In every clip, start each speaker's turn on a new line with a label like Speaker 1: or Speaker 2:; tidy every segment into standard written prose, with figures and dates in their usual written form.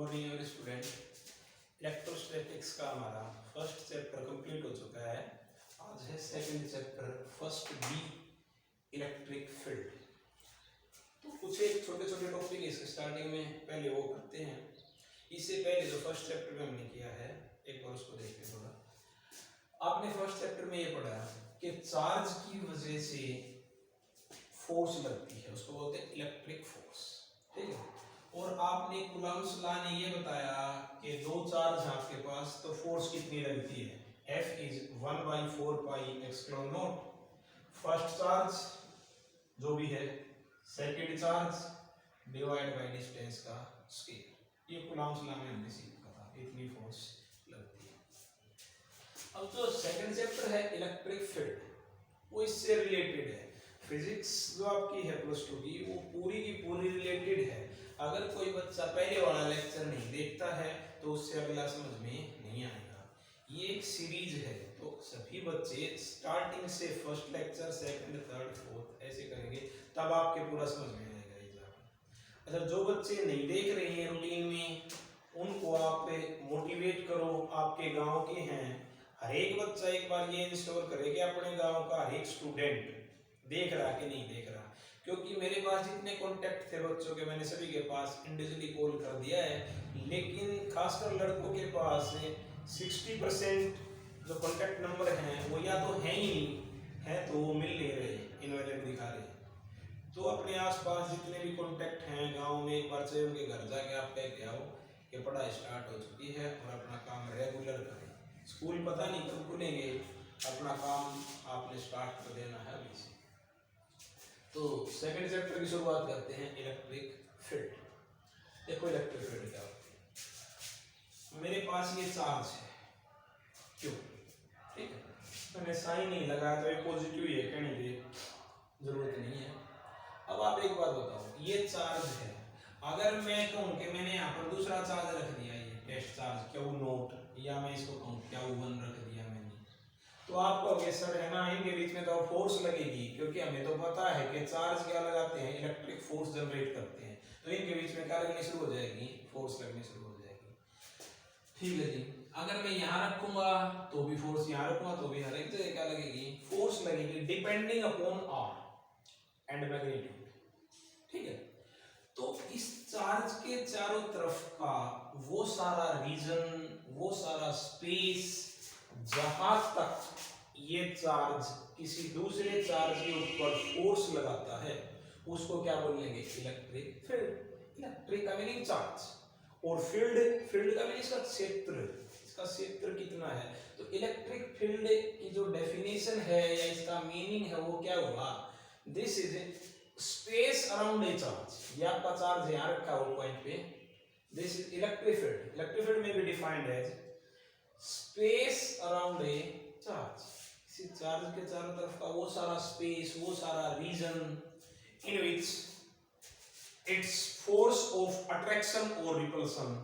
Speaker 1: Morning every student. Electrostatics का हमारा first chapter complete हो चुका है। आज है second chapter first B electric field. तो कुछ एक छोटे छोटे टॉपिक इसके स्टार्टिंग में पहले वो करते हैं। इससे पहले जो फर्स्ट चैप्टर में हमने किया है एक बार उसको देखते हैं थोड़ा। आपने फर्स्ट चैप्टर में ये पढ़ा कि चार्ज की वजह से फोर्स लगती है, उसको बोलते हैं इलेक्ट्रिक फोर्स, ठीक है। और आपने कूलम्ब्स लॉ ने ये बताया कि दो चार्ज हैं आपके पास तो फोर्स कितनी लगती है, F is 1/4 pi epsilon not. First charge जो भी है, second charge divide by distance का स्क्वायर। ये कूलम्ब्स लॉ में हमने सीखा था, इतनी फोर्स लगती है। अब जो सेकंड चैप्टर है इलेक्ट्रिक फील्ड, वो इससे रिलेटेड है। फिजिक्स जो आपकी है प्लस 2 की, वो पूरी की पूरी रिलेटेड है। अगर कोई बच्चा पहले वाला लेक्चर नहीं देखता है तो उससे अगला समझ में नहीं आएगा। ये एक सीरीज है, तो सभी बच्चे स्टार्टिंग से first lecture second third fourth ऐसे करेंगे, तब आपके पूरा समझ में आएगा एग्जाम। अच्छा, जो बच्चे नहीं देख रहे हैं रूटीन में, उनको आप मोटिवेट करो। आपके गाँव के हैं, हर एक बच्चा एक बार ये इंश्योर करे कि अपने गाँव का हर एक स्टूडेंट देख रहा कि नहीं देख रहा। क्योंकि मेरे पास जितने कॉन्टेक्ट थे बच्चों के, मैंने सभी के पास इंडिविजुअली कॉल कर दिया है, लेकिन खासकर लड़कों के पास 60% जो कॉन्टेक्ट नंबर हैं वो या तो हैं ही नहीं है, तो वो मिल नहीं रहे, इनवैलिड दिखा रहे। तो अपने आसपास जितने भी कॉन्टेक्ट हैं गांव में, एक बार से उनके घर जाके आप कह के आओ कि पढ़ाई स्टार्ट हो चुकी है और अपना काम रेगुलर करें। स्कूल पता नहीं कब खुलेंगे, अपना काम आपने स्टार्ट कर देना है अभी से। तो सेकंड चैप्टर की शुरुआत करते हैं, इलेक्ट्रिक फील्ड। देखो इलेक्ट्रिक फील्ड क्या होती है। मेरे पास ये चार्ज है, क्यों, ठीक है, मैंने साइन नहीं लगाया तो ये पॉजिटिव ही है, कहने की जरूरत नहीं है। अब आप एक बात बताओ, ये चार्ज है, अगर मैं कहूँ कि मैंने यहाँ पर दूसरा चार्ज रख दिया, ये टेस्ट चार्ज Q0, या मैं इसको कहूँ Q1 रख दिया मैंने, तो आप कहोगे सर है ना, इनके बीच में तो फोर्स लगेगी, क्योंकि हमें तो पता है कि चार्ज क्या लगाते हैं, इलेक्ट्रिक फोर्स जनरेट करते हैं, तो इनके बीच में क्या लगनी शुरू हो जाएगी, फोर्स लगनी शुरू हो जाएगी। ठीक है जी। अगर मैं यहाँ रखूंगा तो भी फोर्स, यहाँ रखूंगा तो भी, हर एक जगह क्या लगेगी, फोर्स लगेगी, depending upon R and magnitude, ठीक है। तो इस चार्ज के चारों तरफ का वो सारा रीजन, वो सारा स्पेस, जहां तक ये चार्ज किसी दूसरे चार्ज के ऊपर फोर्स लगाता है, उसको क्या बोलेंगे, इलेक्ट्रिक फील्ड। इलेक्ट्रिक का मीनिंग चार्ज, और फील्ड, फील्ड का मीनिंग इसका क्षेत्र, इसका क्षेत्र कितना है। तो इलेक्ट्रिक फील्ड की जो डेफिनेशन है या इसका मीनिंग है वो क्या हुआ, this is space around a charge. ये आपका चार्ज यहाँ रखा हुआ पॉइंट पे, this is electric field. Electric field में भी defined as space around a charge, इसी चार्ज के चारों तरफ का वो सारा स्पेस, वो सारा region in which it's force of attraction और रिपल्शन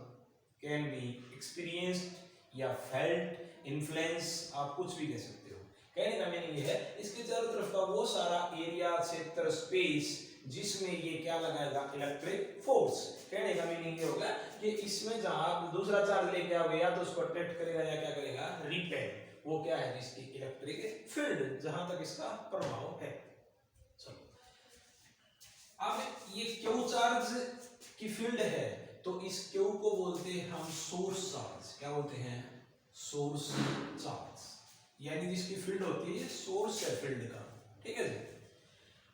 Speaker 1: कैन बी एक्सपीरियंस्ड या फेल्ट, इन्फ्लुएंस, आप कुछ भी कह सकते हो। कहने का मीनिंग ये है, इसके चारों तरफ का वो सारा एरिया, क्षेत्र, स्पेस, जिसमें ये क्या लगाएगा, इलेक्ट्रिक फोर्स। कहने का मीनिंग ये होगा कि इसमें जहां आप दूसरा चार्ज लेके आओगे, या तो उसको अट्रैक्ट करेगा या क्या करेगा, रिपेल। वो क्या है, जिसकी इलेक्ट्रिक फील्ड, जहां तक इसका प्रभाव है। चलो, अब ये क्यू चार्ज की फील्ड है, तो इस क्यू को बोलते हैं हम सोर्स चार्ज। क्या बोलते हैं, सोर्स चार्ज, यानी जिसकी फील्ड होती है, सोर्स है फील्ड का, ठीक है जी।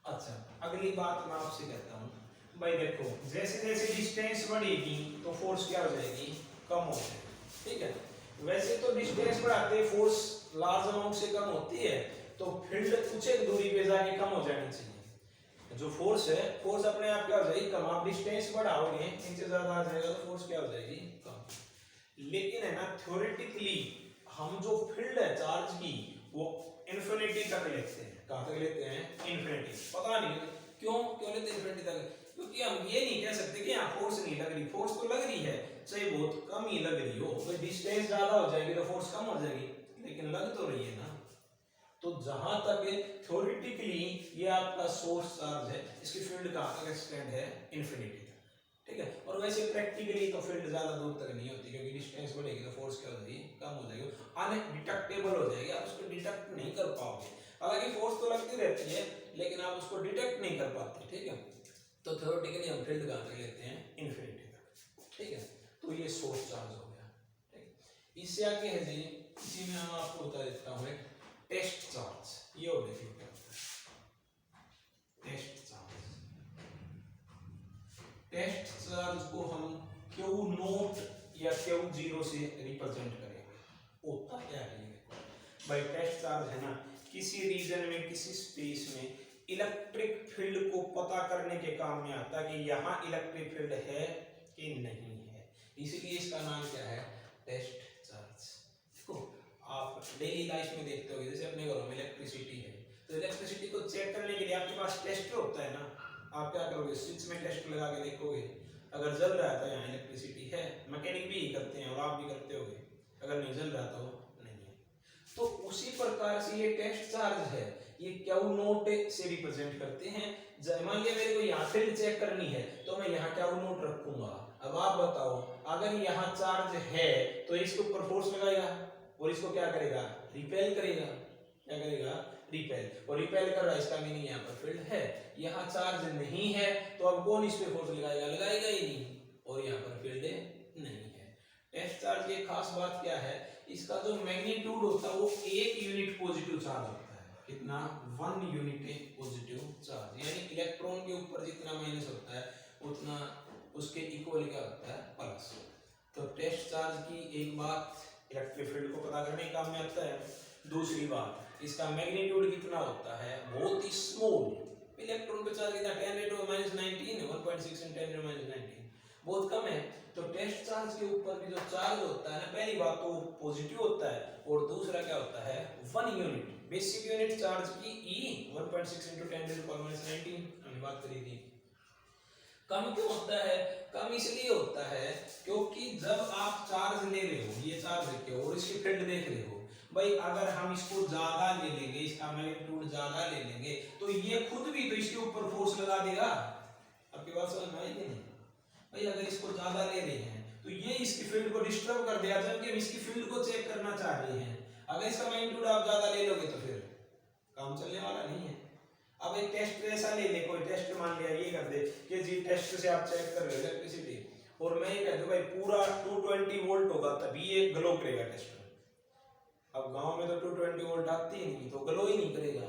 Speaker 1: अच्छा, अगली बात मैं आपसे कहता हूँ भाई, देखो जैसे जैसे डिस्टेंस बढ़ेगी तो फोर्स क्या हो जाएगी, कम हो जाएगी, ठीक है। वैसे तो डिस्टेंस बढ़ाते फोर्स लार्ज अमाउंट से कम होती है, तो फील्ड कुछ एक दूरी पे जाके कम हो जानी चाहिए। जो फोर्स है, फोर्स अपने आप क्या हो जाएगी, कम। आप डिस्टेंस बढ़ाओगे, इनसे ज्यादा आ जाएगा तो फोर्स क्या हो जाएगी, कम। लेकिन है ना, थ्योरेटिकली हम जो फील्ड है चार्ज की, वो इन्फिनिटी तक लेते हैं। कहां तक लेते हैं, इन्फिनिटी। पता नहीं क्यों लेते हैं इन्फिनिटी तक, क्योंकि हम ये नहीं कह सकते कि यहाँ फोर्स नहीं लग रही। फोर्स तो लग रही है, चाहे बहुत कम ही लग रही हो, तो डिस्टेंस ज्यादा हो जाएगी तो फोर्स कम हो जाएगी, लेकिन लग तो रही है ना। तो जहां तक थ्योरेटिकली ये आपका सोर्स चार्ज है, इसकी फील्ड कहां तक एक्सटेंड है, इन्फिनिटी तक, ठीक है। और वैसे प्रैक्टिकली तो फील्ड ज्यादा दूर तक नहीं होती, क्योंकि डिस्टेंस बढ़ेगी तो फोर्स क्या हो जाएगी, कम हो जाएगी, अनडिटेक्टेबल हो जाएगी, आप उसको डिटेक्ट नहीं कर पाओगे। हालांकि फोर्स तो लगती रहती है लेकिन आप उसको डिटेक्ट नहीं कर पाते, ठीक है। तो थ्योरेटिकली हम फील्ड कहाँ तक लेते हैं, इन्फिनिटी तक, ठीक है। तो ये सोर्स चार्ज हो गया, ठीक। इससे आगे है जी, इसी में हम आपको बता देता हूँ एक टेस्ट चार्ज, ये और देखिए क्या होता है टेस्ट चार्ज। टेस्ट चार्ज को हम क्यू नोट या क्यू जीरो से रिप्रेजेंट करेंगे। होता क्या है ये देखो भाई, टेस्ट चार्ज है ना, किसी रीजन में किसी स्पेस में इलेक्ट्रिक फील्ड को पता करने के काम में आता है कि यहाँ इलेक्ट्रिक फील्ड है कि नहीं है, इसीलिए इसका नाम क्या है, टेस्ट चार्ज। देखो आप डेली लाइफ में देखते होगे, जैसे अपने घरों में इलेक्ट्रिसिटी है, तो इलेक्ट्रिसिटी को चेक करने के लिए आपके पास टेस्टर होता है ना, आप क्या करोगे, स्विच में टेस्ट लगा के देखोगे, अगर जल रहा है तो यहाँ इलेक्ट्रिसिटी है, मैकेनिक भी करते हैं और आप भी करते होगे, अगर नहीं जल रहा तो नहीं है। तो उसी प्रकार से ये टेस्ट चार्ज है, ये क्यू नोट से रिप्रेजेंट करते हैं। मान लिया मेरे को यहाँ फील्ड चेक करनी है तो मैं यहाँ क्यू नोट रखूंगा। अब आप बताओ, अगर यहाँ चार्ज है तो इसके ऊपर फोर्स लगाएगा और इसको क्या करेगा, रिपेल करेगा, क्या करेगा, रिपेल, और रिपेल कर रहा है, इसका मीनिंग यहाँ पर फील्ड है। यहाँ चार्ज नहीं है तो अब कौन इस पे फोर्स लगाएगा, लगाएगा ही नहीं, और यहाँ पर फील्ड नहीं है। टेस्ट चार्ज की खास बात क्या है, इसका जो मैग्नीट्यूड होता है वो 1 यूनिट पॉजिटिव चार्ज होता है। कितना, 1 यूनिट पॉजिटिव चार्ज, यानी इलेक्ट्रॉन के ऊपर जितना माइनस होता है उतना उसके इक्वल क्या होता है, प्लस। तो टेस्ट चार्ज की एक बात इलेक्ट्रिक फील्ड को पता करने का काम में आता है। दूसरी बात, इसका मैग्नीट्यूड कितना होता है, बहुत ही स्मॉल। इलेक्ट्रॉन पे चार्ज कितना, 10⁻⁹ 1.6 × 10⁻⁹, बहुत कम है। तो टेस्ट चार्ज के ऊपर भी जो चार्ज होता है ना, पहली बात तो पॉजिटिव होता है, और दूसरा क्या होता है, 1 यूनिट, बेसिक यूनिट चार्ज की E 1.6 × 10⁻⁹ हमने बात करी थी। कम क्यों होता है, कम इसलिए होता है क्योंकि जब आप चार्ज ले रहे हो, ये चार्ज रखे हो और इसकी फील्ड देख रहे हो भाई, अगर हम इसको ज्यादा ले लेंगे, इसका मैग्नीट्यूड ज्यादा ले लेंगे तो ये खुद भी तो इसके ऊपर फोर्स लगा देगा। आपकी बात समझ में आई कि नहीं भाई, अगर इसको ज्यादा ले रहे हैं तो ये इसकी फील्ड को डिस्टर्ब कर देगा, जबकि हम इसकी फील्ड को चेक करना चाह रहे हैं। अगर इसका मैग्नीट्यूड आप ज्यादा ले लोगे तो फिर काम चलने वाला नहीं है। अब एक टेस्ट ऐसा ले ले, कोई टेस्ट मान लिया ये कर दे कि जी टेस्ट से आप चेक कर रहे हो इलेक्ट्रिसिटी, और मैं ये कह दूं भाई पूरा 220 वोल्ट होगा तभी ये ग्लो करेगा टेस्टर। अब गांव में तो 220 वोल्ट आती ही नहीं, तो ग्लो ही नहीं करेगा।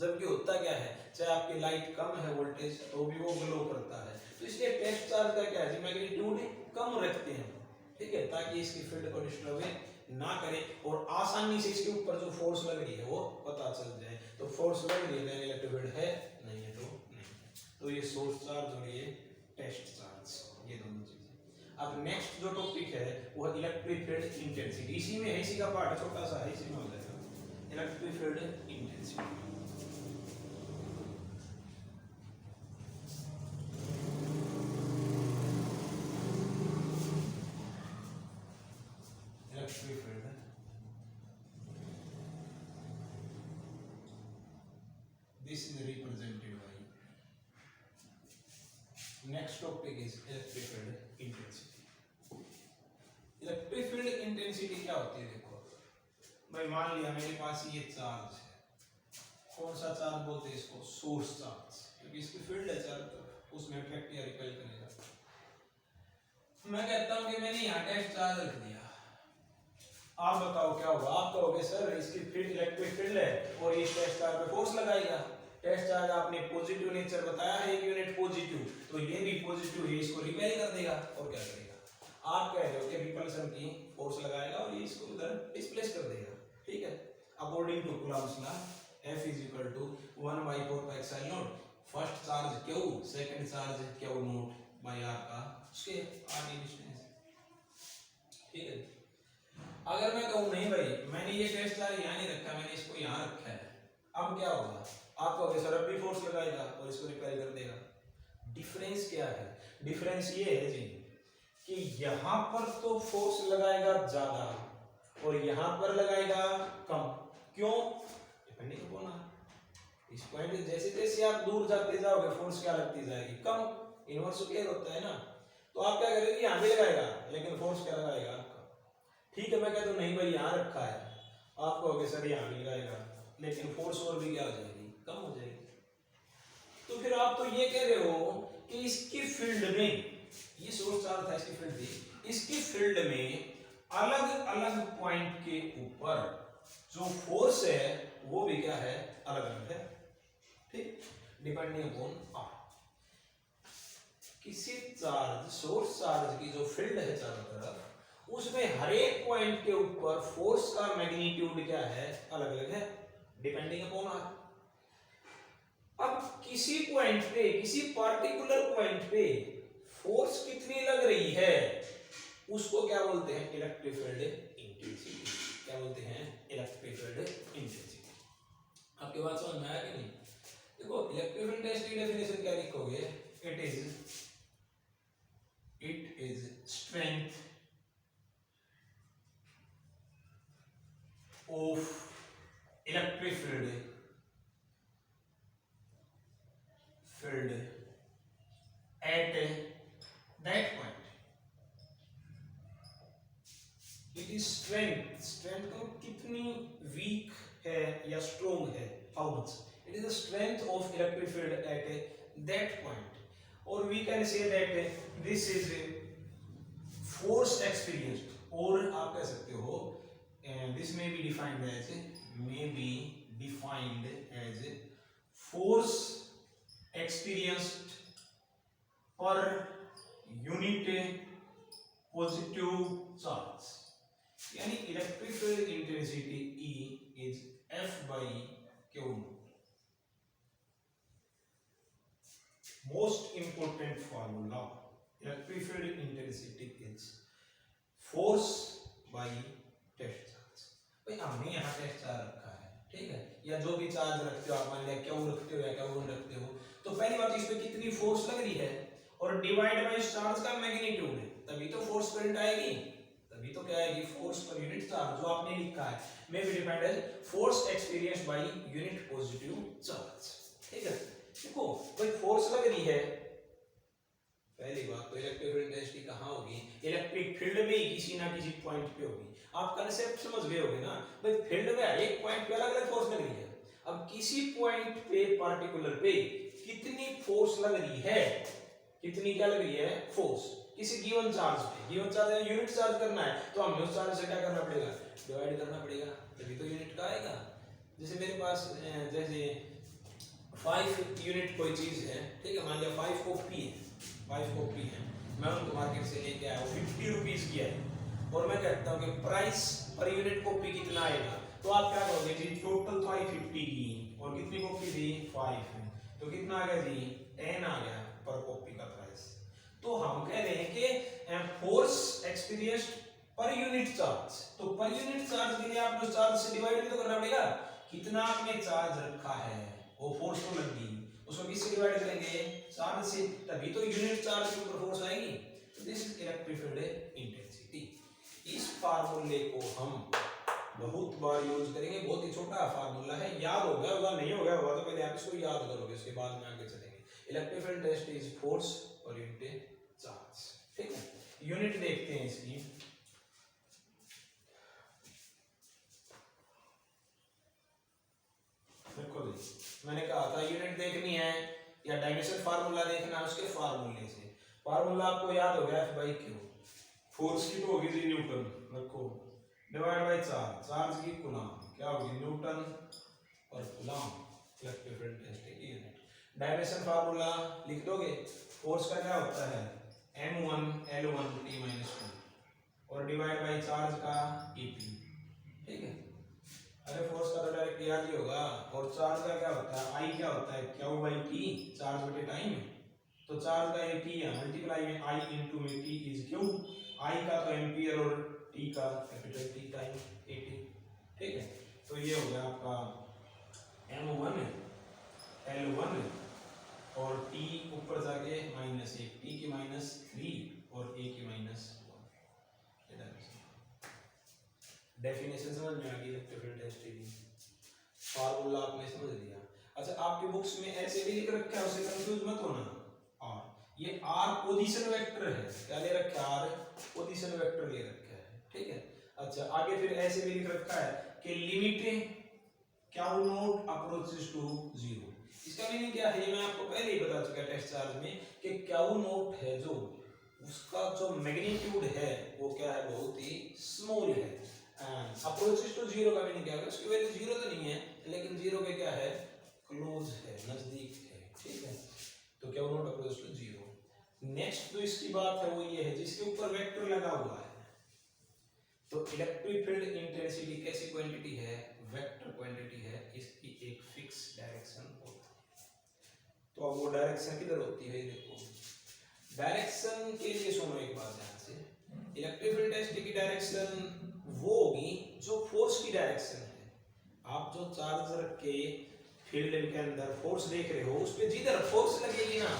Speaker 1: जबकि होता क्या है, चाहे आपकी लाइट कम है वोल्टेज तो भी वो ग्लो करता है। तो इसलिए टेस्ट चार्ज का क्या है, मैग्नीट्यूड कम रखते हैं, ठीक है, ताकि इसकी फील्ड को डिस्टर्ब ना करे और आसानी से इसके ऊपर जो फोर्स लग रही है वो पता चल जाए। तो फोर्स लग रही है, इलेक्ट्रिक फील्ड है, नहीं है तो नहीं है। तो ये सोर्स चार्ज और ये टेस्ट चार्ज, ये दोनों चीजें। अब नेक्स्ट जो टॉपिक है वो इलेक्ट्रिक फील्ड इंटेंसिटी, इसी में है, इसी का पार्ट छोटा सा है, इसी में हो जाएगा electric field intensity. This is represented by. Next topic is electric field intensity. Electric field intensity क्या होती है, देखो भाई, मान लिया मेरे पास ये चार्ज है, कौन सा चार्ज बोलते हैं इसको, सोर्स चार्ज, क्योंकि इसकी फील्ड है चारों तरफ, उसमें अट्रैक्ट या रिपेल करेगा। मैं कहता हूं कि मैंने यहाँ टेस्ट चार्ज रख दिया, आप बताओ क्या होगा, आप कहोगे सर इसकी फील्ड इलेक्ट्रिक फील्ड है और ये टेस्ट चार्ज पे फोर्स लगाएगा। टेस्ट चार्ज आपने पॉजिटिव नेचर बताया है, 1 यूनिट पॉजिटिव, तो ये भी पॉजिटिव है, इसको रिपेल कर देगा और क्या करेगा, आप कह रहे हो कि रिपल्सन की फोर्स लगाएगा और ये इसको उधर डिस्प्लेस कर देगा, ठीक है। According to Coulomb's law, F = 1/4πε0, first charge Q, second charge Q not by R का उसके R की डिस्टेंस, ठीक है। अगर मैं कहूं नहीं भाई मैंने ये टेस्ट चार्ज यहाँ नहीं रखा, मैंने इसको यहाँ रखा है, अब क्या होगा, आप कहोगे सर अब भी फोर्स लगाएगा और इसको रिपेल कर देगा। डिफरेंस क्या है, डिफरेंस ये है जी कि यहाँ पर तो फोर्स लगाएगा ज्यादा और यहाँ पर लगाएगा कम। क्यों, डिपेंडिंग अपॉन इस पॉइंट, जैसे जैसे आप दूर जाते जाओगे फोर्स क्या लगती जाएगी, कम, इनवर्स स्क्वायर होता है ना। तो आप क्या करेंगे, यहाँ पे लगाएगा, लेकिन फोर्स क्या लगाएगा आपका। ठीक है, मैं कहता हूँ नहीं भाई यहाँ रखा है, आप कहोगे सर यहाँ भी लगाएगा, लेकिन फोर्स और भी क्या हो जाएगी, कम हो जाएगी। तो फिर आप तो ये कह रहे हो कि इसकी फील्ड में, ये सोर्स चार्ज था, इसकी फील्ड थी, इसकी फील्ड में अलग अलग पॉइंट के ऊपर जो फोर्स है वो भी क्या है, अलग अलग है। ठीक, डिपेंडिंग अपॉन आर। किसी चार्ज, सोर्स चार्ज की जो फील्ड है चारों तरफ, उसमें हर एक पॉइंट के ऊपर फोर्स का मैग्नीट्यूड क्या है, अलग अलग है, डिपेंडिंग अपॉन आर। अब किसी पॉइंट पे, किसी पार्टिकुलर पॉइंट पे फोर्स कितनी लग रही है, उसको क्या बोलते हैं, इलेक्ट्रिक फील्ड इंटेंसिटी। क्या बोलते हैं, इलेक्ट्रिक फील्ड इंटेंसिटी। आपके बात समझ में आया कि नहीं? देखो इलेक्ट्रिक फील्ड इंटेंसिटी डेफिनेशन क्या लिखोगे, it is strength of electric field at that point. It is strength को कितनी weak है या strong है, how much. It is the strength of electric field at that point. Or we can say that this is force experienced, or आप कह सकते हो this may be defined as force experienced per unit positive charge. यानी electric field intensity E is F by Q. Most important formula, electric field intensity is force by test charge. भाई हमने यहाँ test charge रखा है, ठीक है, या जो भी चार्ज रखते हो आप, मान लिया क्यू रखते हो या क्यू रखते हो, तो पहली बात इस पे कितनी फोर्स लग रही है और डिवाइड बाय चार्ज का मैग्नीट्यूड है, तभी तो फोर्स करंट आएगी, तभी तो क्या आएगी, फोर्स पर यूनिट चार्ज। जो आपने लिखा है may be defined as force experienced by unit positive charge. ठीक है, देखो भाई फोर्स लग रही है, पहली बात तो इलेक्ट्रिक फील्ड इंटेंसिटी कहाँ होगी, इलेक्ट्रिक फील्ड में ही किसी ना किसी पॉइंट पे होगी। आप कंसेप्ट समझ गए होगे ना भाई, फील्ड में एक पॉइंट पे अलग अलग फोर्स लग रही है। अब किसी पॉइंट पे पार्टिकुलर पे कितनी फोर्स लग रही है, कितनी क्या लग रही है, फोर्स किसी गिवन चार्ज पे, गिवन चार्ज यूनिट चार्ज करना है तो हमें उस चार्ज से क्या करना पड़ेगा, डिवाइड करना पड़ेगा, तभी तो यूनिट का आएगा। जैसे मेरे पास जैसे 5 यूनिट कोई चीज है, ठीक है, मान लिया 5 कॉपी है, 5 कॉपी है, मैं उनको मार्केट से लेके आया हूँ, 50 रुपीज की है, और मैं कहता हूँ कि प्राइस पर यूनिट कॉपी कितना आएगा, तो आप क्या करोगे जी, टोटल तो आई 50 की और कितनी कॉपी थी 5, तो कितना आ गया जी 10 आ गया पर कॉपी का प्राइस। तो हम कह रहे हैं कि force experienced per unit charge, तो पर यूनिट चार्ज के लिए आपको चार्ज से डिवाइड भी तो करना पड़ेगा, कितना आपने चार्ज रखा है वो फोर्स तो लग गई, उसको किससे डिवाइड करेंगे, चार्ज से, तभी तो यूनिट चार्ज के ऊपर फोर्स आएगी। तो this is electric field intensity. इस फार्मूले को हम बहुत बार यूज करेंगे, बहुत ही छोटा फार्मूला है, याद हो गया होगा, नहीं हो गया होगा तो पहले आप इसको याद करोगे, उसके बाद में आगे चलेंगे। Electric field intensity is force per unit charge. ठीक है, यूनिट देखते हैं इसकी। देखो जी, मैंने कहा था यूनिट देखनी है या डायमेंशन फार्मूला देखना है, उसके फार्मूले से, फार्मूला आपको याद हो गया F by Q, फोर्स की तो होगी जी न्यूटन, रखो, डिवाइड बाय चार्ज, चार्ज की कूलम, क्या होगी न्यूटन और कूलम, इलेक्ट्रिक फील्ड इंटेंसिटी की यूनिट। डायमेंशन फार्मूला लिख दोगे, फोर्स का क्या होता है m1 l1 t-2 और डिवाइड बाय चार्ज का EP। ठीक है, अरे फोर्स का तो डायरेक्ट याद ही होगा, और चार्ज का क्या होता है, I क्या होता है Q by T, चार्ज बटे टाइम, तो चार्ज का ये T है, मल्टीप्लाई में I इंटू में T इज Q, I का तो एम्पियर और T का कैपिटल T टाइम 80। ठीक है, तो ये हो गया आपका M1 L1 और T ऊपर जाके -1, T की -3 और A की -1। डेफिनेशन समझ में आ गई इलेक्ट्रिक फील्ड इंटेंसिटी की, फार्मूला आपने समझ लिया। अच्छा, आपकी बुक्स में ऐसे भी लिख रखा है, उसे कंफ्यूज मत होना। और ये आर पोजीशन वेक्टर है, क्या ले रखा है, आर पोजीशन वेक्टर ले रखा है, ठीक है। अच्छा आगे फिर ऐसे भी लिख रखा है कि limit Q not approaches to zero. इसका मीनिंग क्या है, ये मैं आपको पहले ही बता चुका टेस्ट चार्ज में कि क्यू नॉट है जो, उसका जो मैग्नीट्यूड है वो क्या है, बहुत ही स्मॉल है। अप्रोचेस टू जीरो का मीनिंग क्या है, उसकी वैल्यू जीरो तो नहीं है लेकिन जीरो के क्या है, क्लोज है, नजदीक है, ठीक है। तो Q not approach to zero. Next जो इसकी बात है वो ये है जिसके ऊपर वेक्टर लगा हुआ है। तो इलेक्ट्रिक फील्ड इंटेंसिटी कैसी क्वांटिटी है, वेक्टर क्वांटिटी है, इसकी एक फिक्स डायरेक्शन होती है। तो अब वो डायरेक्शन किधर होती है, देखो डायरेक्शन के लिए सुनो एक बात ध्यान से, इलेक्ट्रिक फील्ड डेंसिटी की डायरेक्शन वो होगी जो फोर्स की डायरेक्शन है। आप जो चार्ज रख के फील्ड के अंदर फोर्स देख रहे हो, उस पे जिधर फोर्स लगेगी ना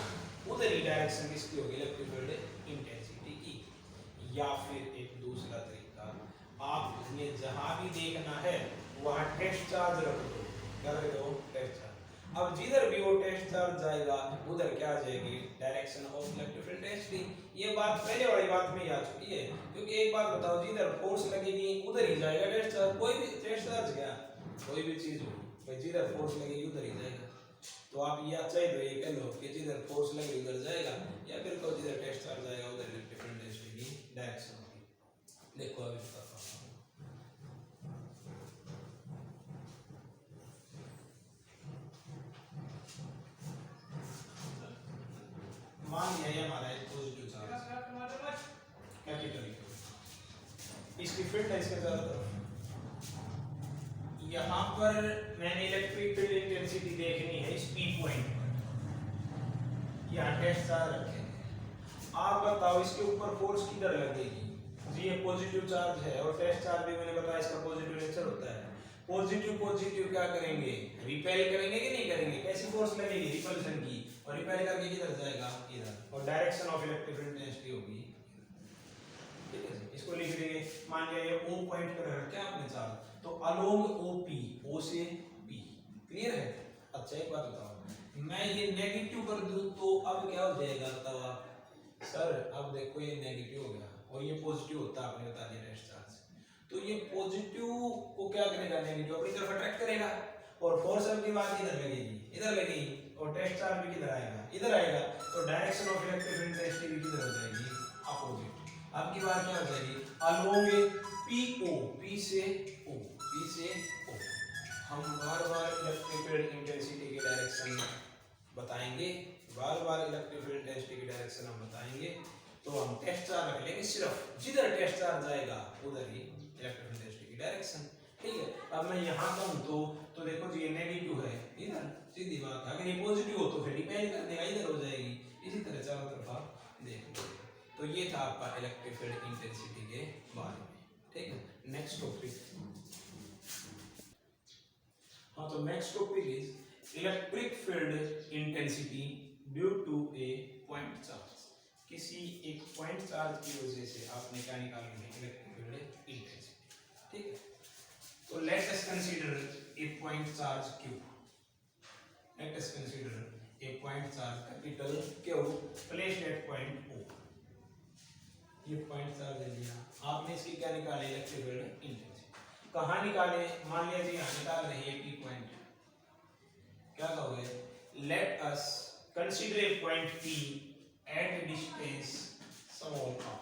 Speaker 1: उधर ही डायरेक्शन किसकी होगी, इलेक्ट्रिक फील्ड इंटेंसिटी की। या फिर एक दूसरा तरीका, आपने जहां भी देखना है वहां टेस्ट चार्ज रख दो, क्या रख दो, टेस्ट चार्ज। अब जिधर भी वो टेस्ट चार्ज जाएगा उधर क्या आ जाएगी, direction of electric field density. ये बात पहले वाली बात में ही आ चुकी है, क्योंकि एक बात बताओ, जिधर फोर्स लगेगी उधर ही जाएगा टेस्ट चार्ज। कोई भी टेस्ट चार्ज क्या, कोई भी चीज हो भाई, जिधर फोर्स लगेगी उधर ही जाएगा। तो आप या चाहे तो ये कह लो कि जिधर फोर्स लगेगी उधर जाएगा, या फिर कहो जिधर टेस्ट चार्ज जाएगा उधर इलेक्ट्रिक फील्ड डेंसिटी की डायरेक्शन होगी। देखो अभी बताता हूं, मान लिया ये हमारा एक पॉजिटिव चार्ज कैपिटल, इसकी फील्ड है इसके चारों तरफ। यहाँ पर मैंने इलेक्ट्रिक फील्ड इंटेंसिटी देखनी है इस पी पॉइंट पर, यहाँ टेस्ट चार्ज रखेंगे। आप बताओ इसके ऊपर फोर्स किधर लगेगी, जी ये पॉजिटिव चार्ज है और टेस्ट चार्ज भी मैंने बताया इसका पॉजिटिव नेचर होता है। पॉजिटिव पॉजिटिव क्या करेंगे, रिपेल करेंगे कि नहीं करेंगे, कैसी फोर्स लगेगी, रिपल्शन की, और रिपेल करके किधर जाएगा, इधर, और direction of electric field intensity होगी, ठीक है। इसको लिख देंगे, मान लिया ये O पॉइंट पर रखा है आपने चार्ज, तो अलोंग OP, O से P, क्लियर है। अच्छा एक बात बताओ, मैं ये नेगेटिव कर दूं तो अब क्या हो जाएगा, बताओ आप, सर अब देखो ये नेगेटिव हो गया और ये पॉजिटिव होता है, आपने बता दिया टेस्ट चार्ज। तो ये पॉजिटिव को क्या करेगा, नेगेटिव अपनी तरफ अट्रैक्ट करेगा, और फोर्स अब की बात इधर लगेगी, इधर लगेगी, और टेस्ट चार्ज भी किधर आएगा, इधर आएगा। तो direction of electric field intensity किधर हो जाएगी, अपोजिट। अब की बात क्या हो जाएगी, अलोंग PO, P से O, P से O। हम बार-बार इलेक्ट्रिक फील्ड इंटेंसिटी की डायरेक्शन बताएंगे, बार-बार इलेक्ट्रिक फील्ड इंटेंसिटी की डायरेक्शन हम बताएंगे। तो हम टेस्ट चार्ज रख लेंगे, सिर्फ जिधर टेस्ट चार्ज जाएगा उधर ही इलेक्ट्रिक फील्ड इंटेंसिटी की डायरेक्शन, ठीक है। अब मैं यहाँ कहूँ तो देखो जी ये नेगेटिव है इधर, सीधी बात है, अगर ये पॉजिटिव हो तो फिर रिपेल कर देगा, इधर हो जाएगी। इसी तरह चारों तरफ आप देख लो। तो ये था आपका इलेक्ट्रिक फील्ड इंटेंसिटी के बारे में, ठीक है। नेक्स्ट टॉपिक, हाँ तो next topic is electric field intensity due to a point charge. किसी एक पॉइंट चार्ज की वजह से आपने क्या निकालनी है, इलेक्ट्रिक फील्ड इंटेंसिटी, ठीक है। तो let us consider a point charge Q, let us consider a point charge capital Q placed at point O। ये पॉइंट चार्ज ले लिया आपने, इसकी क्या निकाले, इलेक्ट्रिक फील्ड इंटेंसिटी। कहाँ निकाले, मान लिया जी यहाँ निकाल रहे हैं P पॉइंट, क्या कहोगे, let us consider a point P at distance small r।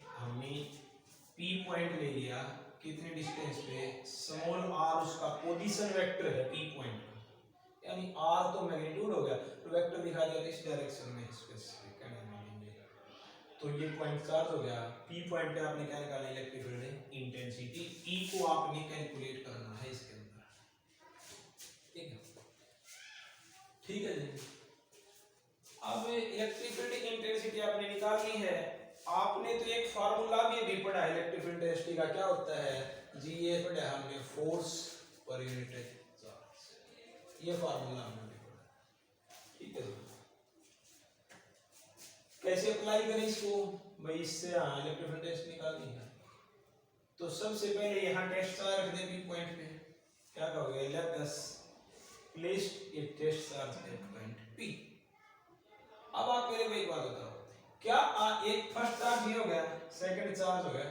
Speaker 1: हमने P पॉइंट ले लिया, कितने डिस्टेंस पे, स्मॉल r, उसका पोजीशन वेक्टर है P पॉइंट, यानी r तो मैग्नीट्यूड हो गया, तो वेक्टर दिखा दिया इस डायरेक्शन में स्पेसिफिक। तो ये पॉइंट चार्ज हो गया, P पॉइंट पे आपने क्या निकाला, इलेक्ट्रिक फील्ड इंटेंसिटी, E को आपने कैलकुलेट करना है इसके अंदर, ठीक है, ठीक है जी। अब इलेक्ट्रिक फील्ड इंटेंसिटी आपने निकालनी है, आपने तो एक फार्मूला भी पढ़ा है इलेक्ट्रिक फील्ड इंटेंसिटी का, क्या होता है जी, ये पढ़ा हमने फोर्स पर यूनिट चार्ज, ये फार्मूला हमने पढ़ा, ठीक है। कैसे अप्लाई करें इसको भाई, इससे इलेक्ट्रिक फील्ड इंटेंसिटी निकालनी है। तो सबसे पहले यहाँ टेस्ट चार्ज रख दें P पॉइंट पे, क्या कहोगे, let us place a test charge at point P। अब आप मेरे को एक बात बताओ, क्या एक फर्स्ट चार्ज ये हो गया, सेकंड चार्ज हो गया,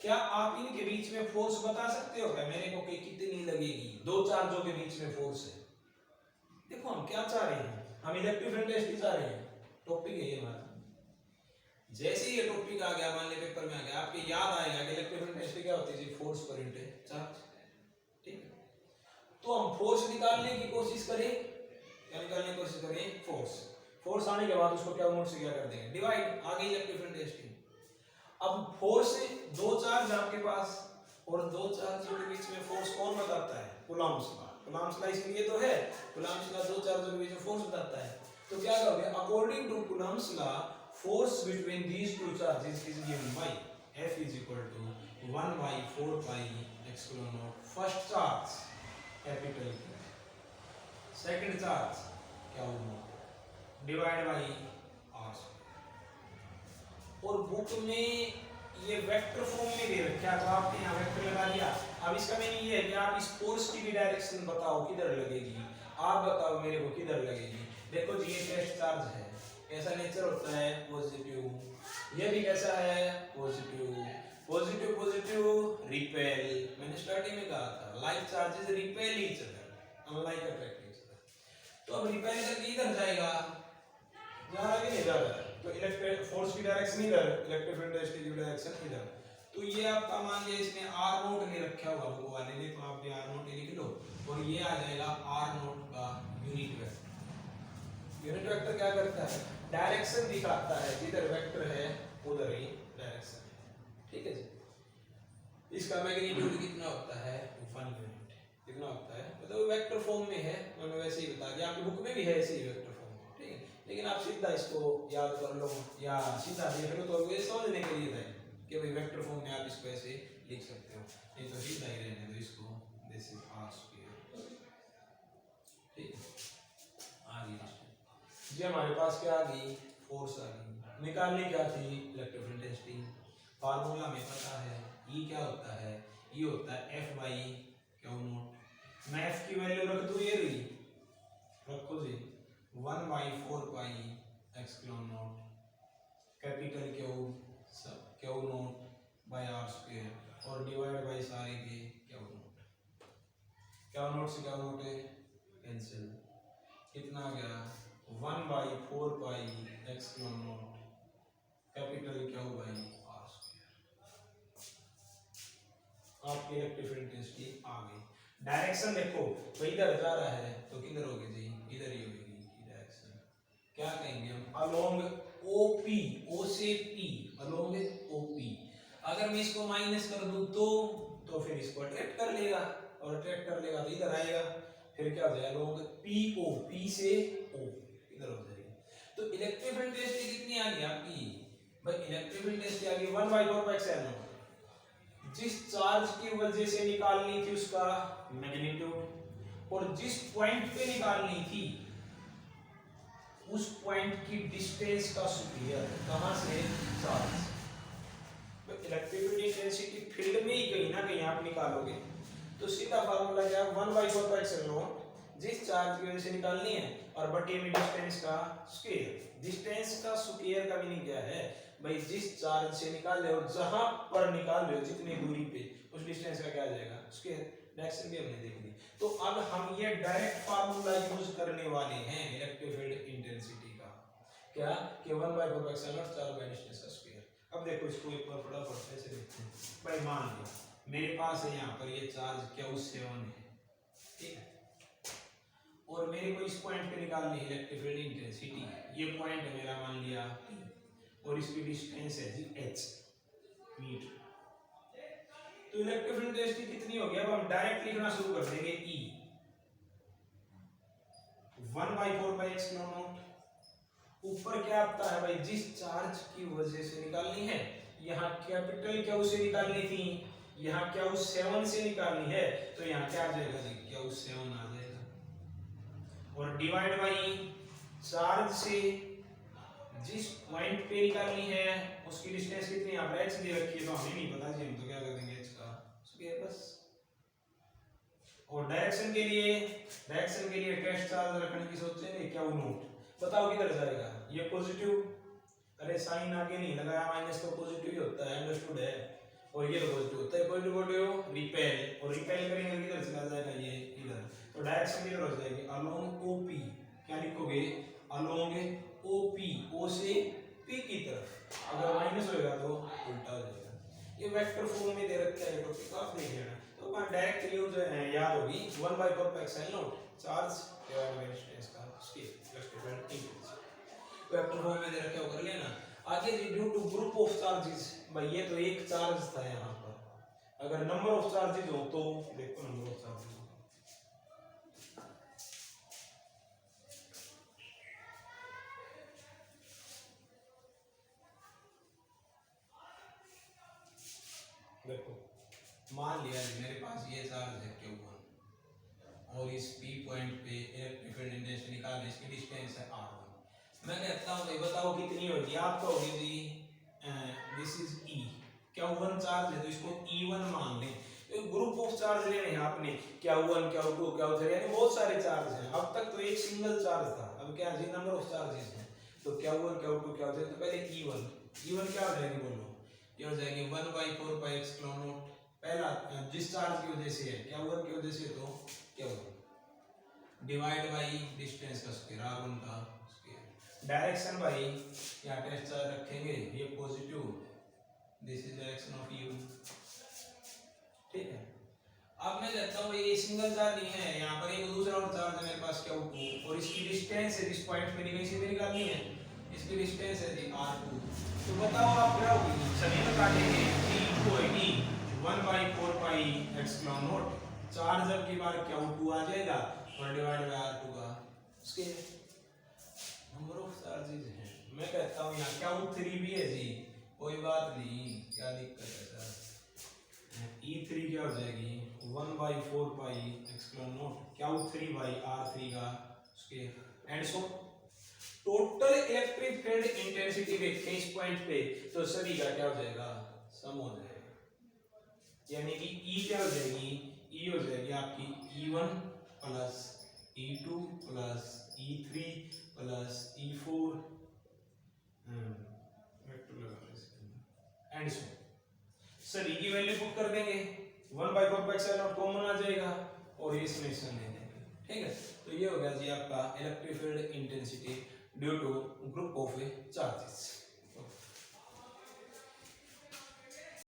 Speaker 1: क्या आप इनके बीच में फोर्स बता सकते हो क्या मेरे को कि कितनी लगेगी? दो चार्जों के बीच में फोर्स है। देखो हम क्या चाह रहे हैं, हम इलेक्ट्रिक टेस्ट चाह रहे हैं, टॉपिक है ये हमारा। जैसे ये टॉपिक आ गया, मान ले पेपर में आ गया, आपके याद आएगा कि इलेक्ट्रिक टेस्ट क्या होती है, फोर्स पर चार्ज। ठीक है, तो हम फोर्स निकालने की कोशिश करें, क्या निकालने की कोशिश करें? फोर्स। फोर्स आने के बाद उसको क्या नोट से क्या कर देंगे? डिवाइड। आगे इलेक्ट्रिक टेस्टिंग। अब फोर्स से दो चार्ज आपके पास, और दो चार्जों के बीच में फोर्स कौन बताता है? Coulomb's law. कूलम्ब्स लॉ इसलिए तो है, कूलम्ब्स लॉ दो चार्जों के बीच में फोर्स बताता है। तो क्या करोगे? According to Coulomb's law, force between these two charges is given by F is equal to 1 by 4 pi epsilon naught. First charge capital Q, second charge Q naught divided by R square। और book में ये vector form में दे रखा है, तो आपने यहाँ वेक्टर लगा दिया। अब इसका मीनिंग ये है कि आप इस फोर्स की भी डायरेक्शन बताओ किधर लगेगी, आप बताओ मेरे को किधर लगेगी। देखो जी, ये टेस्ट चार्ज है, कैसा नेचर होता है? पॉजिटिव। ये भी कैसा है? पॉजिटिव। Positive positive repel. मैंने स्टार्टिंग में कहा था like charges repel each other unlike attract each other. तो अब रिपेल करके इधर जाएगा, जा रहा है कि नहीं जा रहा है? तो इलेक्ट्रिक फोर्स की डायरेक्शन इधर, इलेक्ट्रिक फील्ड की डायरेक्शन इधर। तो ये आपका मान लिया इसने आर नोट ले रखा होगा बुक वाले ने, तो आप भी आर नोट लिख लो, और ये आ जाएगा आर नोट का यूनिट वेक्टर। यूनिट वेक्टर क्या करता है? डायरेक्शन दिखाता है, जिधर वेक्टर है उधर ही डायरेक्शन है। ठीक है जी। इसका मैग्नीट्यूड कितना होता है? 1 यूनिट। कितना होता है? मतलब वेक्टर फॉर्म में है, मैंने वैसे ही बता दिया, आपकी बुक में भी है ऐसे ही वेक्टर फॉर्म। ठीक है, लेकिन आप सीधा इसको याद कर लो या सीधा देख लो, तो ये समझने के लिए है कि भाई वेक्टर फॉर्म में आप इसको ऐसे लिख सकते हो, नहीं तो सीधा ही रहने दो इसको, दिस इज आर स्क्वायर। ठीक है, आ गई जी हमारे पास क्या आ गई? फोर्स आ गई। निकालनी क्या थी? Electric field testing. फार्मूला में पता है, ई क्या होता है? ई होता है F बाई क्यू नॉट। मैं F की वैल्यू रख दूं, ये रही, रखो जी, 1 by 4 pi epsilon not capital Q not by R square और डिवाइड बाई सारे के क्यू नॉट। क्यू नॉट से क्यू नॉट कैंसिल, कितना आ गया? 1 by 4 pi epsilon not capital Q by R square. आपकी इलेक्ट्रिक फील्ड टेस्टी आ गई। डायरेक्शन देखो, तो इधर जा रहा है तो किधर होगी जी? इधर ही होगी डायरेक्शन। क्या कहेंगे हम? अलोंग ओपी, ओ से पी, अलोंग ओपी। अगर मैं इसको माइनस कर दूं तो फिर इसको अट्रैक्ट कर लेगा, और अट्रैक्ट कर लेगा तो इधर आएगा, फिर क्या हो जाएगा? अलोंग पीओ, पी से ओ इधर हो जाएगी। तो इलेक्ट्रिक फील्ड डेंसिटी कितनी आ गई आपकी? भाई इलेक्ट्रिक फील्ड डेंसिटी आ गई 1/4 जिस चार्ज की वजह से निकालनी थी उसका मैग्नीट्यूड, और जिस पॉइंट पे निकालनी थी उस पॉइंट की डिस्टेंस का सुपीरियर। कहां से? चार्ज। तो इलेक्ट्रिक डेंसिटी फील्ड में ही कहीं ना कहीं आप निकालोगे, तो सीधा फार्मूला क्या है? 1/4 जिस चार्ज की वजह से निकालनी है और बटे में डिस्टेंस का स्क्वायर। डिस्टेंस का स्क्वायर का मीनिंग क्या है? भाई जिस चार्ज से निकाल रहे हो, जहां पर निकाल रहे हो, जितनी दूरी पे, उस डिस्टेंस का क्या आ जाएगा? स्क्वायर। डायरेक्शन भी हमने देख ली। तो अब हम ये डायरेक्ट फार्मूला यूज करने वाले हैं इलेक्ट्रिक फील्ड इंटेंसिटी का। क्या? कि 1/4 चार्ज बाय डिस्टेंस का स्क्वायर। अब देखो इसको एक बार फटाफट ऐसे देखते हैं। भाई मान लो मेरे पास है यहाँ पर ये चार्ज Q7 है, ठीक है, और मेरे को इस पॉइंट पे निकालनी है इलेक्ट्रिक फील्ड इंटेंसिटी। ये पॉइंट है मेरा, मान लिया, और इसकी डिस्टेंस है जी h मीटर। तो इलेक्ट्रिक फील्ड इंटेंसिटी कितनी होगी? अब हम डायरेक्ट लिखना शुरू कर देंगे, E 1/4 ऊपर क्या आता है भाई? जिस चार्ज की वजह से निकालनी है, यहाँ कैपिटल Q से निकालनी थी, यहाँ Q7 से निकालनी है, तो यहाँ क्या आ जाएगा जी? Q7 आ जाएगा, और डिवाइड बाई चार्ज से जिस पॉइंट पे निकालनी है उसकी डिस्टेंस कितनी है? आप h दे रखी है, तो हमें नहीं पता जी, हम तो क्या कर देंगे h का स्क्वायर बस। और डायरेक्शन के लिए टेस्ट चार्ज रखने की सोचेंगे Q नॉट, बताओ किधर जाएगा, ये पॉजिटिव, अरे साइन आगे नहीं लगाया, माइनस तो पॉजिटिव ही होता है, अंडरस्टूड है, और ये तो पॉजिटिव होता है, पॉजिटिव पॉजिटिव रिपेल, और रिपेल करेंगे किधर चला जाएगा, ये इधर, तो डायरेक्शन किधर हो जाएगी, अलोंग ओपी, क्या लिखोगे, अलोंग ओपी, ओ से पी की तरफ, अगर माइनस होएगा तो उल्टा हो जाएगा। ये वेक्टर फॉर्म में दे रखा है टॉपिक, आप देख लेना, तो वहां डायरेक्ट यूज याद होगी 1/4 pi epsilon nought charge divided by distance का scale electric field, vector form में दे रखा है, कर लेना। आगे जी due to group of charges, भाई ये तो एक चार्ज था यहाँ पर, अगर नंबर ऑफ चार्जेस हो तो देखो नंबर ऑफ चार्जेस, देखो मान लिया मेरे पास ये चार्ज है Q1 और इस P पॉइंट पे इलेक्ट्रिक फील्ड इंटेंसिटी निकाल, इसकी डिस्टेंस है R1। मैं कहता हूँ भाई बताओ कितनी होगी, आपका होगी जी this is E, Q1 charge है तो इसको E1 मान लें, तो ग्रुप ऑफ चार्ज लेने हैं आपने, Q1 Q2 Q3 यानी बहुत सारे चार्ज हैं, अब तक तो एक सिंगल चार्ज था, अब क्या है नंबर ऑफ चार्जेस हैं, तो Q1 Q2 Q3, तो पहले E1 क्या हो जाएगी बोलो, ये हो जाएगी 1/4 पाई एप्सिलॉन नॉट, पहला जिस चार्ज की वजह से है Q1 की वजह से, तो Q1 डिवाइड बाई डिस्टेंस का स्क्वायर, R1 का स्क्वायर, डायरेक्शन भाई यहाँ टेस्ट चार्ज रखेंगे, ये positive, this is direction of U, ठीक है। अब मैं कहता हूँ ये सिंगल चार्ज नहीं है, यहाँ पर एक दूसरा और चार्ज है मेरे पास Q2, और इसकी डिस्टेंस है जिस पॉइंट पे निकली से निकालनी है, इसकी डिस्टेंस है जी R2, तो बताओ आप क्या होगी, सभी में काटेंगे, T2 होगी 1/4 पाई एप्सिलॉन नॉट, चार्ज अब की बार Q2 आ जाएगा और डिवाइड बाय R2 का स्केल, नंबर ऑफ चार्जेस हैं। मैं कहता हूँ यहाँ Q3 भी है जी, कोई बात नहीं, क्या दिक्कत है सर, E3 क्या हो जाएगी 1/4 पाई एप्सिलॉन नॉट Q3/R3 का scale, and so total electric field intensity देखते हैं इस पॉइंट पे, तो सभी का क्या हो जाएगा, सम हो जाएगा, यानी कि E क्या हो जाएगी, E हो जाएगी आपकी E1 plus E2 plus E3 plus E4 and so सभी की वैल्यू पुट कर देंगे, 1/4 पाई एप्सिलॉन नॉट कॉमन आ जाएगा और ये समेशन ले देंगे, ठीक है। तो ये हो गया जी आपका electric field intensity due to group of charges.